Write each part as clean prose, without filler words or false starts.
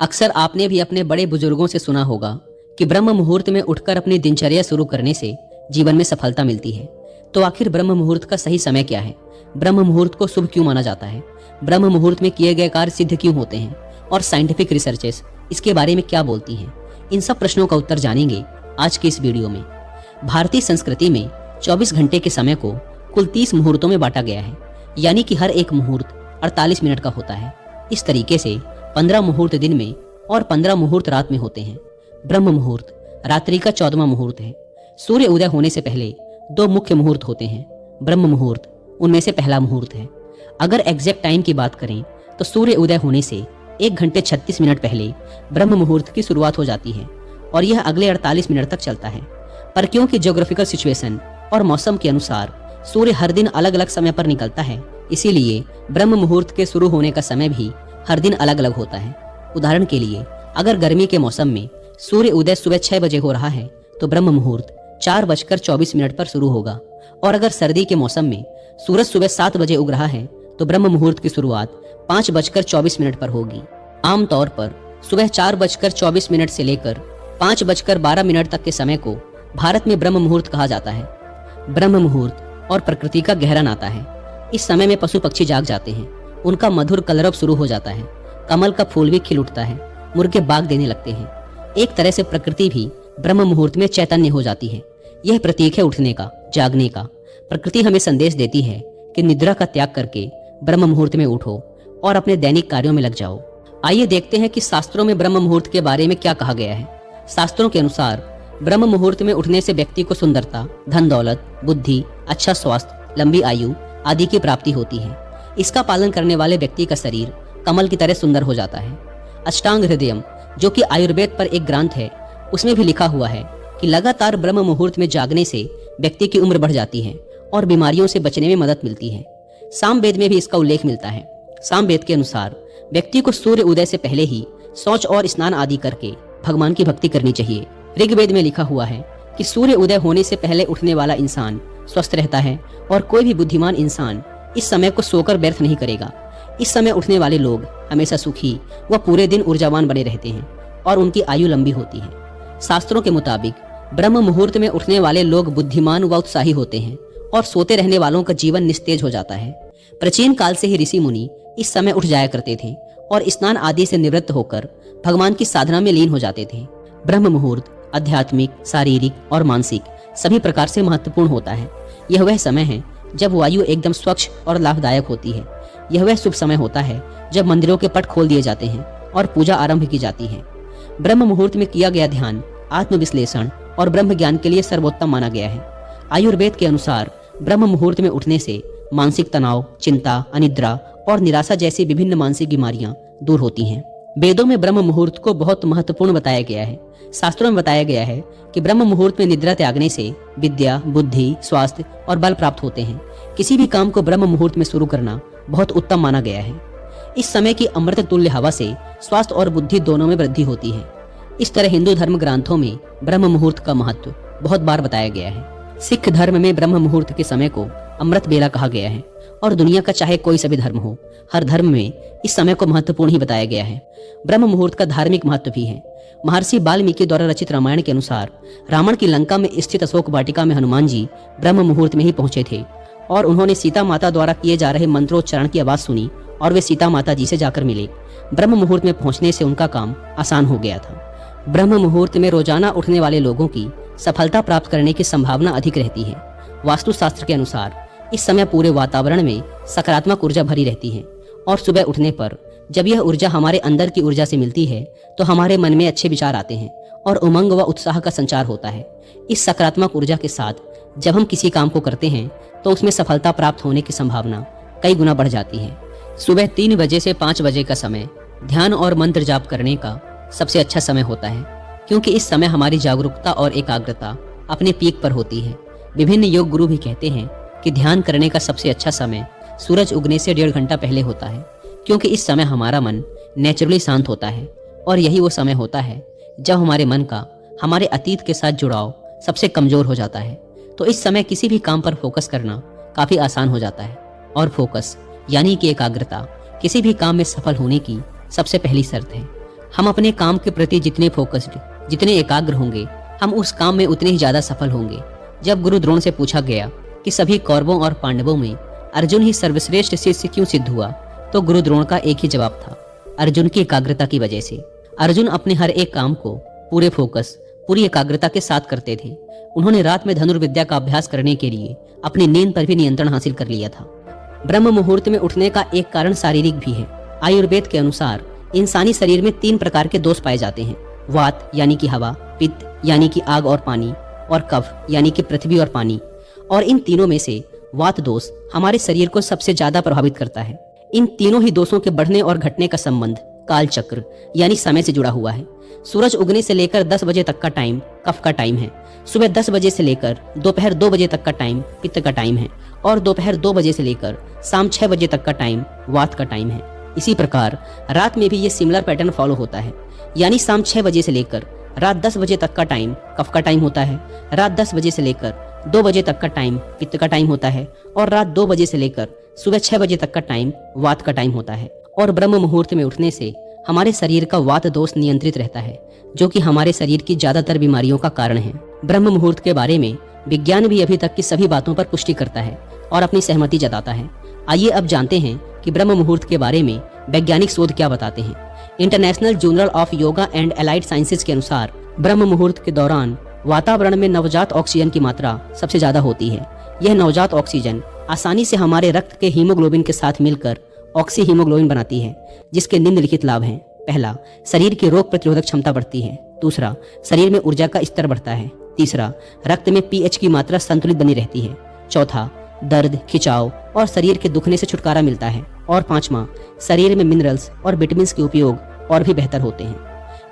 अक्सर आपने भी अपने बड़े बुजुर्गों से सुना होगा कि ब्रह्म मुहूर्त में उठकर अपनी दिनचर्या शुरू करने से जीवन में सफलता मिलती है। तो आखिर ब्रह्म मुहूर्त का सही समय क्या है? ब्रह्म मुहूर्त को शुभ क्यों माना जाता है? ब्रह्म मुहूर्त में किए गए कार्य सिद्ध क्यों होते हैं? और साइंटिफिक रिसर्चेस इसके बारे में क्या बोलती हैं? इन सब प्रश्नों का उत्तर जानेंगे आज के इस वीडियो में। भारतीय संस्कृति में 24 घंटे के समय को कुल 30 मुहूर्तों में बांटा गया है, यानी कि हर एक मुहूर्त 48 मिनट का होता है। इस तरीके से 15 मुहूर्त दिन में और 15 मुहूर्त रात में होते हैं। ब्रह्म मुहूर्त रात्रि का 14वां मुहूर्त है। सूर्य उदय होने से पहले 2 मुख्य मुहूर्त होते हैं। ब्रह्म मुहूर्त उनमें से पहला मुहूर्त है। अगर एग्जैक्ट टाइम की बात करें तो सूर्य उदय होने से 1 घंटे 36 मिनट पहले ब्रह्म मुहूर्त की शुरुआत हो जाती है और यह अगले 48 मिनट तक चलता है। पर क्योंकि ज्योग्राफिकल सिचुएशन और मौसम के अनुसार सूर्य हर दिन अलग अलग समय पर निकलता है, इसीलिए ब्रह्म मुहूर्त के शुरू होने का समय भी हर दिन अलग अलग होता है। उदाहरण के लिए, अगर गर्मी के मौसम में सूर्य उदय सुबह 6 बजे हो रहा है तो ब्रह्म मुहूर्त 4:24 पर शुरू होगा। और अगर सर्दी के मौसम में सूरज सुबह 7 बजे उग रहा है तो ब्रह्म मुहूर्त की शुरुआत 5:24 पर होगी। आमतौर पर सुबह 4:24 से लेकर 5:12 तक के समय को भारत में ब्रह्म मुहूर्त कहा जाता है। ब्रह्म मुहूर्त और प्रकृति का गहरा नाता है। इस समय में पशु पक्षी जाग जाते हैं, उनका मधुर कलरव शुरू हो जाता है, कमल का फूल भी खिल उठता है, मुर्गे बाग देने लगते हैं। एक तरह से प्रकृति भी ब्रह्म मुहूर्त में चैतन्य हो जाती है। यह प्रतीक है उठने का, जागने का। प्रकृति हमें संदेश देती है कि निद्रा का त्याग करके ब्रह्म मुहूर्त में उठो और अपने दैनिक कार्यों में लग जाओ। आइए देखते हैं कि शास्त्रों में ब्रह्म मुहूर्त के बारे में क्या कहा गया है। शास्त्रों के अनुसार ब्रह्म मुहूर्त में उठने से व्यक्ति को सुंदरता, धन दौलत, बुद्धि, अच्छा स्वास्थ्य, लंबी आयु आदि की प्राप्ति होती है। इसका पालन करने वाले व्यक्ति का शरीर कमल की तरह सुंदर हो जाता है। अष्टांग हृदयम, जो कि आयुर्वेद पर एक ग्रंथ है, उसमें भी लिखा हुआ है कि लगातार ब्रह्म मुहूर्त में जागने से व्यक्ति की उम्र बढ़ जाती है और बीमारियों से बचने में मदद मिलती है। सामवेद में भी इसका उल्लेख मिलता है। सामवेद के अनुसार व्यक्ति को सूर्य उदय से पहले ही शौच और स्नान आदि करके भगवान की भक्ति करनी चाहिए। ऋग्वेद में लिखा हुआ है कि सूर्य उदय होने से पहले उठने वाला इंसान स्वस्थ रहता है और कोई भी बुद्धिमान इंसान इस समय को सोकर व्यर्थ नहीं करेगा। इस समय उठने वाले लोग हमेशा सुखी व पूरे दिन ऊर्जावान बने रहते हैं और उनकी आयु लंबी होती है। शास्त्रों के मुताबिक ब्रह्म मुहूर्त में उठने वाले लोग बुद्धिमान व उत्साही होते हैं और सोते रहने वालों का जीवन निस्तेज हो जाता है। प्राचीन काल से ही ऋषि मुनि इस समय उठ जाया करते थे और स्नान आदि से निवृत्त होकर भगवान की साधना में लीन हो जाते थे। ब्रह्म मुहूर्त आध्यात्मिक, शारीरिक और मानसिक सभी प्रकार से महत्वपूर्ण होता है। यह वह समय है जब वायु एकदम स्वच्छ और लाभदायक होती है। यह वह शुभ समय होता है जब मंदिरों के पट खोल दिए जाते हैं और पूजा आरंभ की जाती है। ब्रह्म मुहूर्त में किया गया ध्यान आत्मविश्लेषण और ब्रह्म ज्ञान के लिए सर्वोत्तम माना गया है। आयुर्वेद के अनुसार ब्रह्म मुहूर्त में उठने से मानसिक तनाव, चिंता, अनिद्रा और निराशा जैसी विभिन्न मानसिक बीमारियां दूर होती हैं। वेदों में ब्रह्म मुहूर्त को बहुत महत्वपूर्ण बताया गया है। शास्त्रों में बताया गया है कि ब्रह्म मुहूर्त में निद्रा त्यागने से विद्या, बुद्धि, स्वास्थ्य और बल प्राप्त होते हैं। किसी भी काम को ब्रह्म मुहूर्त में शुरू करना बहुत उत्तम माना गया है। इस समय की अमृत तुल्य हवा से स्वास्थ्य और बुद्धि दोनों में वृद्धि होती है। इस तरह हिंदू धर्म ग्रंथों में ब्रह्म मुहूर्त का महत्व बहुत बार बताया गया है। सिख धर्म में ब्रह्म मुहूर्त के समय को अमृत बेला कहा गया है और दुनिया का चाहे कोई सा भी धर्म हो, हर धर्म में इस समय को महत्वपूर्ण ही बताया गया है। ब्रह्म मुहूर्त का धार्मिक महत्व भी है। महर्षि वाल्मीकि द्वारा रचित रामायण के अनुसार रावण की लंका में स्थित अशोक वाटिका में हनुमान जी ब्रह्म मुहूर्त में ही पहुंचे थे और उन्होंने सीता माता द्वारा किए जा रहे मंत्रोच्चारण की आवाज सुनी और वे सीता माता जी से जाकर मिले। ब्रह्म मुहूर्त में पहुंचने से उनका काम आसान हो गया था। ब्रह्म मुहूर्त में रोजाना उठने वाले लोगों की सफलता प्राप्त करने की संभावना अधिक रहती है। वास्तुशास्त्र के अनुसार इस समय पूरे वातावरण में सकारात्मक ऊर्जा भरी रहती है और सुबह उठने पर जब यह ऊर्जा हमारे अंदर की ऊर्जा से मिलती है तो हमारे मन में अच्छे विचार आते हैं और उमंग व उत्साह का संचार होता है। इस सकारात्मक ऊर्जा के साथ जब हम किसी काम को करते हैं तो उसमें सफलता प्राप्त होने की संभावना कई गुना बढ़ जाती है। सुबह 3 बजे से 5 बजे का समय ध्यान और मंत्र जाप करने का सबसे अच्छा समय होता है, क्योंकि इस समय हमारी जागरूकता और एकाग्रता अपने पीक पर होती है। विभिन्न योग गुरु भी कहते हैं कि ध्यान करने का सबसे अच्छा समय सूरज उगने से 1.5 घंटा पहले होता है, क्योंकि इस समय हमारा मन नेचुरली शांत होता है और यही वो समय होता है जब हमारे मन का हमारे अतीत के साथ जुड़ाव सबसे कमजोर हो जाता है। तो इस समय किसी भी काम पर फोकस करना काफी आसान हो जाता है और फोकस यानी कि एकाग्रता किसी भी काम में सफल होने की सबसे पहली शर्त है। हम अपने काम के प्रति जितने फोकस्ड, जितने एकाग्र होंगे, हम उस काम में उतने ही ज्यादा सफल होंगे। जब गुरु द्रोण से पूछा गया कि सभी कौरवों और पांडवों में अर्जुन ही सर्वश्रेष्ठ शिष्य क्यों सिद्ध हुआ, तो गुरु द्रोण का एक ही जवाब था, अर्जुन की एकाग्रता की वजह से। अर्जुन अपने हर एक काम को पूरे फोकस, पूरी एकाग्रता के साथ करते थे। उन्होंने रात में धनुर्विद्या का अभ्यास करने के लिए अपनी नींद पर भी नियंत्रण हासिल कर लिया था। ब्रह्म मुहूर्त में उठने का एक कारण शारीरिक भी है। आयुर्वेद के अनुसार इंसानी शरीर में 3 प्रकार के दोष पाए जाते हैं, वात यानी कि हवा, पित्त यानी कि आग और पानी, और कफ यानी कि पृथ्वी और पानी। और इन तीनों में से वात दोष हमारे शरीर को सबसे ज्यादा प्रभावित करता है। इन तीनों ही दोषों के बढ़ने और घटने का संबंध काल चक्र यानी समय से जुड़ा हुआ है। सूरज उगने से लेकर 10 बजे तक का टाइम कफ का टाइम है। सुबह 10 बजे से लेकर दोपहर 2 बजे तक का टाइम पित्त का टाइम है, और दोपहर 2 बजे से लेकर शाम 6 बजे तक का टाइम वात का टाइम है। इसी प्रकार रात में भी ये सिमिलर पैटर्न फॉलो होता है, यानी शाम 6 बजे से लेकर रात 10 बजे तक का टाइम कफ का टाइम होता है, रात 10 बजे से लेकर 2 बजे तक का टाइम पित्त का टाइम होता है, और रात 2 बजे से लेकर सुबह 6 बजे तक का टाइम वात का टाइम होता है। और ब्रह्म मुहूर्त में उठने से हमारे शरीर का वात दोष नियंत्रित रहता है, जो कि हमारे शरीर की ज्यादातर बीमारियों का कारण है। ब्रह्म मुहूर्त के बारे में विज्ञान भी अभी तक की सभी बातों पर पुष्टि करता है और अपनी सहमति जताता है। आइए अब जानते हैं कि ब्रह्म मुहूर्त के बारे में वैज्ञानिक शोध क्या बताते हैं। International journal of yoga and allied sciences के अनुसार ब्रह्म मुहूर्त के दौरान वातावरण में नवजात ऑक्सीजन की मात्रा सबसे ज्यादा होती है। यह नवजात ऑक्सीजन आसानी से हमारे रक्त के हीमोग्लोबिन के साथ मिलकर ऑक्सी हीमोग्लोबिन बनाती है, जिसके निम्नलिखित लाभ हैं। पहला, शरीर की रोग प्रतिरोधक क्षमता बढ़ती है। दूसरा, शरीर में ऊर्जा का स्तर बढ़ता है। तीसरा, रक्त में पीएच की मात्रा संतुलित बनी रहती है। चौथा, दर्द, खिंचाव और शरीर के दुखने से छुटकारा मिलता है। और पांचवा, शरीर में मिनरल्स और विटामिन के उपयोग और भी बेहतर होते हैं।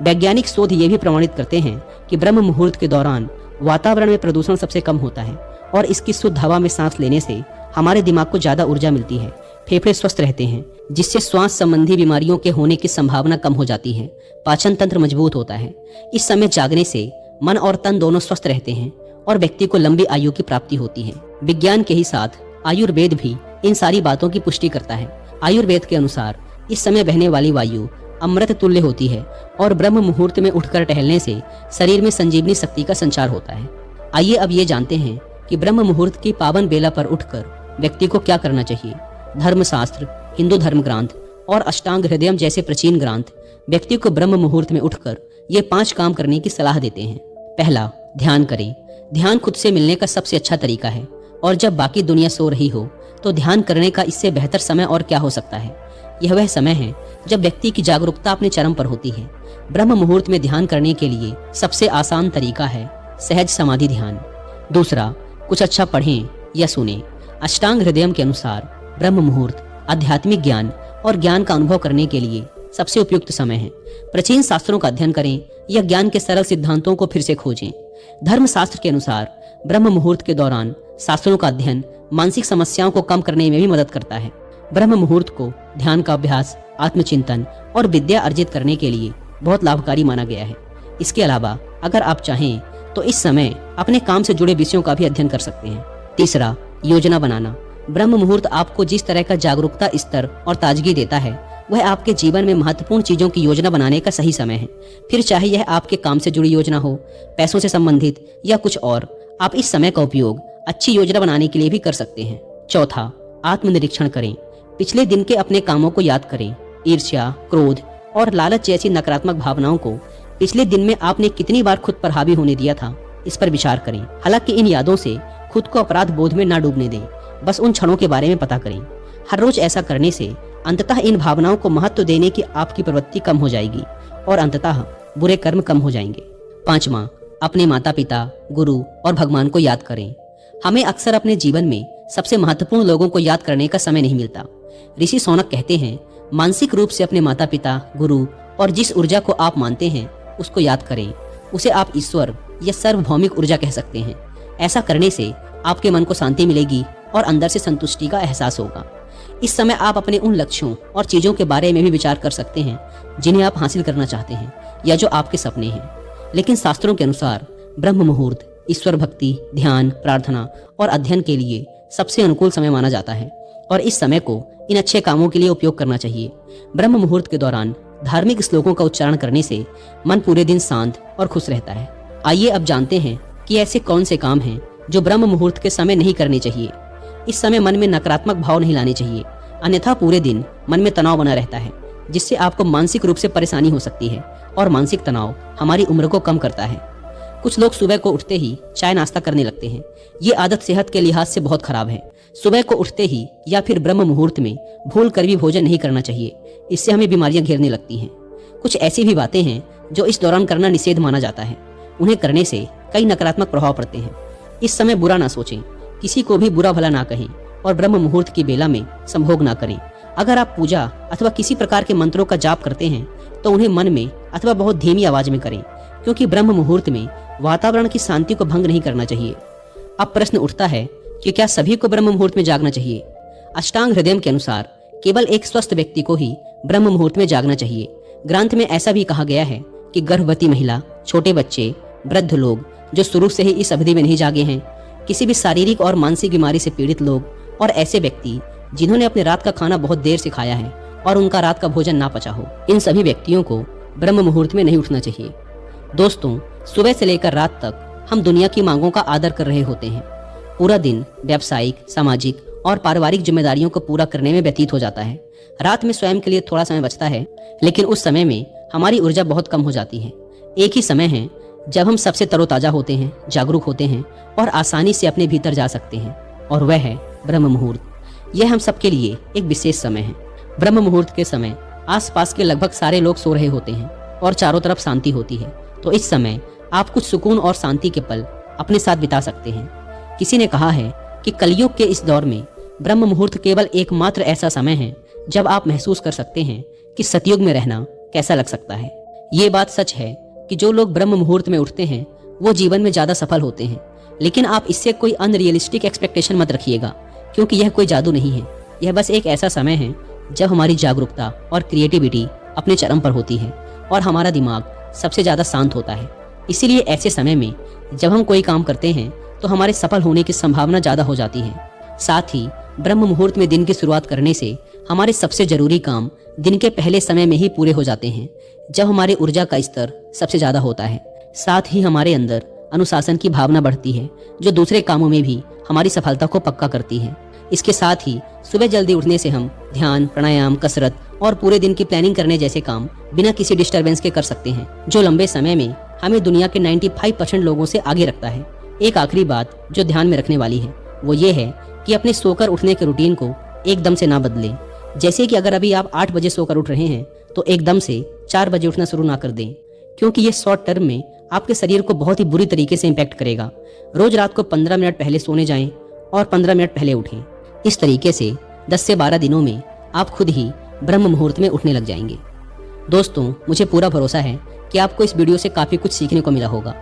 वैज्ञानिक शोध ये भी प्रमाणित करते हैं कि ब्रह्म मुहूर्त के दौरान वातावरण में प्रदूषण सबसे कम होता है, और इसकी शुद्ध हवा में सांस लेने से हमारे दिमाग को ज्यादा ऊर्जा मिलती है। फेफड़े स्वस्थ रहते हैं, जिससे श्वास संबंधी बीमारियों के होने की संभावना कम हो जाती है। पाचन तंत्र मजबूत होता है। इस समय जागने से मन और तन दोनों स्वस्थ रहते हैं और व्यक्ति को लंबी आयु की प्राप्ति होती है। विज्ञान के ही साथ आयुर्वेद भी इन सारी बातों की पुष्टि करता है। आयुर्वेद के अनुसार इस समय बहने वाली वायु अमृत तुल्य होती है, और ब्रह्म मुहूर्त में उठकर टहलने से शरीर में संजीवनी शक्ति का संचार होता है। आइए अब ये जानते हैं कि ब्रह्म मुहूर्त की पावन बेला पर उठकर व्यक्ति को क्या करना चाहिए। धर्मशास्त्र, हिंदू धर्म ग्रंथ और अष्टांग हृदयम जैसे प्राचीन ग्रंथ व्यक्ति को ब्रह्म मुहूर्त में उठकर ये 5 काम करने की सलाह देते हैं। पहला, ध्यान करें। ध्यान खुद से मिलने का सबसे अच्छा तरीका है, और जब बाकी दुनिया सो रही हो तो ध्यान करने का इससे बेहतर समय और क्या हो सकता है। यह वह समय है जब व्यक्ति की जागरूकता अपने चरम पर होती है। ब्रह्म मुहूर्त में ध्यान करने के लिए सबसे आसान तरीका है सहज समाधि ध्यान। दूसरा, कुछ अच्छा पढ़ें या सुनें। अष्टांग हृदयम के अनुसार ब्रह्म मुहूर्त आध्यात्मिक ज्ञान और ज्ञान का अनुभव करने के लिए सबसे उपयुक्त समय है। प्राचीन शास्त्रों का अध्ययन करें या ज्ञान के सरल सिद्धांतों को फिर से खोजें। धर्मशास्त्र के अनुसार ब्रह्म मुहूर्त के दौरान शास्त्रों का अध्ययन मानसिक समस्याओं को कम करने में भी मदद करता है। ब्रह्म मुहूर्त को ध्यान का अभ्यास, आत्मचिंतन और विद्या अर्जित करने के लिए बहुत लाभकारी माना गया है। इसके अलावा अगर आप चाहें तो इस समय अपने काम से जुड़े विषयों का भी अध्ययन कर सकते हैं। तीसरा, योजना बनाना। ब्रह्म मुहूर्त आपको जिस तरह का जागरूकता स्तर और ताजगी देता है, वह आपके जीवन में महत्वपूर्ण चीजों की योजना बनाने का सही समय है। फिर चाहे यह आपके काम से जुड़ी योजना हो, पैसों से संबंधित या कुछ और, आप इस समय का उपयोग अच्छी योजना बनाने के लिए भी कर सकते हैं। चौथा, आत्मनिरीक्षण करें। पिछले दिन के अपने कामों को याद करें। ईर्ष्या, क्रोध और लालच जैसी नकारात्मक भावनाओं को पिछले दिन में आपने कितनी बार खुद पर हावी होने दिया था, इस पर विचार करें। हालांकि इन यादों से खुद को अपराध बोध में ना डूबने दें, बस उन क्षणों के बारे में पता करें। हर रोज ऐसा करने से अंततः इन भावनाओं को महत्व देने की आपकी प्रवृत्ति कम हो जाएगी और अंततः बुरे कर्म कम हो जाएंगे। पांचवा, अपने माता पिता, गुरु और भगवान को याद करें। हमें अक्सर अपने जीवन में सबसे महत्वपूर्ण लोगों को याद करने का समय नहीं मिलता। ऋषि सौनक कहते हैं, मानसिक रूप से अपने माता पिता, गुरु और जिस ऊर्जा को आप मानते हैं उसको याद करें। उसे आप ईश्वर या सार्वभौमिक ऊर्जा कह सकते हैं। ऐसा करने से आपके मन को शांति मिलेगी और अंदर से संतुष्टि का एहसास होगा। इस समय आप अपने उन लक्ष्यों और चीजों के बारे में भी विचार कर सकते हैं जिन्हें आप हासिल करना चाहते हैं या जो आपके सपने हैं। लेकिन शास्त्रों के अनुसार ब्रह्म मुहूर्त ईश्वर भक्ति, ध्यान, प्रार्थना और अध्ययन के लिए सबसे अनुकूल समय माना जाता है, और इस समय को इन अच्छे कामों के लिए उपयोग करना चाहिए। ब्रह्म मुहूर्त के दौरान धार्मिक श्लोकों का उच्चारण करने से मन पूरे दिन शांत और खुश रहता है। आइए अब जानते हैं कि ऐसे कौन से काम हैं जो ब्रह्म मुहूर्त के समय नहीं करने चाहिए। इस समय मन में नकारात्मक भाव नहीं लाने चाहिए, अन्यथा पूरे दिन मन में तनाव बना रहता है, जिससे आपको मानसिक रूप से परेशानी हो सकती है और मानसिक तनाव हमारी उम्र को कम करता है। कुछ लोग सुबह को उठते ही चाय नाश्ता करने लगते हैं। ये आदत सेहत के लिहाज से बहुत खराब है। सुबह को उठते ही या फिर ब्रह्म मुहूर्त में भूल कर भी भोजन नहीं करना चाहिए, इससे हमें बीमारियां घेरने लगती हैं। कुछ ऐसी भी बातें हैं जो इस दौरान करना निषेध माना जाता है। उन्हें करने से कई नकारात्मक प्रभाव पड़ते हैं। इस समय बुरा ना सोचें, किसी को भी बुरा भला ना कहें और ब्रह्म मुहूर्त की बेला में संभोग ना करें। अगर आप पूजा अथवा किसी प्रकार के मंत्रों का जाप करते हैं तो उन्हें मन में अथवा बहुत धीमी आवाज में करें, क्योंकि ब्रह्म मुहूर्त में वातावरण की शांति को भंग नहीं करना चाहिए। अब प्रश्न उठता है कि क्या सभी को ब्रह्म मुहूर्त में जागना चाहिए? अष्टांग हृदय के अनुसार केवल एक स्वस्थ व्यक्ति को ही ब्रह्म मुहूर्त में जागना चाहिए। ग्रंथ में ऐसा भी कहा गया है कि गर्भवती महिला, छोटे बच्चे, वृद्ध लोग जो शुरू से ही इस अवधि में नहीं जागे हैं, किसी भी शारीरिक और मानसिक बीमारी से पीड़ित लोग और ऐसे व्यक्ति जिन्होंने अपने रात का खाना बहुत देर से खाया है और उनका रात का भोजन ना पचा हो, इन सभी व्यक्तियों को ब्रह्म मुहूर्त में नहीं उठना चाहिए। दोस्तों, सुबह से लेकर रात तक हम दुनिया की मांगों का आदर कर रहे होते हैं। पूरा दिन व्यावसायिक, सामाजिक और पारिवारिक जिम्मेदारियों को पूरा करने में व्यतीत हो जाता है। रात में स्वयं के लिए थोड़ा समय बचता है, लेकिन उस समय में हमारी ऊर्जा बहुत कम हो जाती है। एक ही समय है जब हम सबसे तरोताजा होते हैं, जागरूक होते हैं और आसानी से अपने भीतर जा सकते हैं, और वह है ब्रह्म मुहूर्त। यह हम सबके लिए एक विशेष समय है। ब्रह्म मुहूर्त के समय आसपास के लगभग सारे लोग सो रहे होते हैं और चारों तरफ शांति होती है, तो इस समय आप कुछ सुकून और शांति के पल अपने साथ बिता सकते हैं। किसी ने कहा है कि कलयुग के इस दौर में ब्रह्म मुहूर्त केवल एकमात्र ऐसा समय है जब आप महसूस कर सकते हैं कि सतयुग में रहना कैसा लग सकता है। ये बात सच है कि जो लोग ब्रह्म मुहूर्त में उठते हैं वो जीवन में ज्यादा सफल होते हैं, लेकिन आप इससे कोई अनरियलिस्टिक एक्सपेक्टेशन मत रखिएगा, क्योंकि यह कोई जादू नहीं है। यह बस एक ऐसा समय है जब हमारी जागरूकता और क्रिएटिविटी अपने चरम पर होती है और हमारा दिमाग सबसे ज्यादा शांत होता है। इसीलिए ऐसे समय में जब हम कोई काम करते हैं तो हमारे सफल होने की संभावना ज्यादा हो जाती है। साथ ही ब्रह्म मुहूर्त में दिन की शुरुआत करने से हमारे सबसे जरूरी काम दिन के पहले समय में ही पूरे हो जाते हैं, जब हमारे ऊर्जा का स्तर सबसे ज्यादा होता है। साथ ही हमारे अंदर अनुशासन की भावना बढ़ती है, जो दूसरे कामों में भी हमारी सफलता को पक्का करती है। इसके साथ ही सुबह जल्दी उठने से हम ध्यान, प्राणायाम, कसरत और पूरे दिन की प्लानिंग करने जैसे काम बिना किसी डिस्टरबेंस के कर सकते हैं, जो लंबे समय में हमें दुनिया के 95% लोगों से आगे रखता है। एक आखिरी बात जो ध्यान में रखने वाली है वो ये है कि अपने सोकर उठने के रूटीन को एकदम से ना बदलें। जैसे कि अगर अभी आप 8 बजे सोकर उठ रहे हैं तो एकदम से 4 बजे उठना शुरू ना कर दें, क्योंकि ये शॉर्ट टर्म में आपके शरीर को बहुत ही बुरी तरीके से इम्पैक्ट करेगा। रोज रात को 15 मिनट पहले सोने जाएं और 15 मिनट पहले उठें। इस तरीके से 10 से 12 दिनों में आप खुद ही ब्रह्म मुहूर्त में उठने लग जाएंगे। दोस्तों, मुझे पूरा भरोसा है कि आपको इस वीडियो से काफी कुछ सीखने को मिला होगा।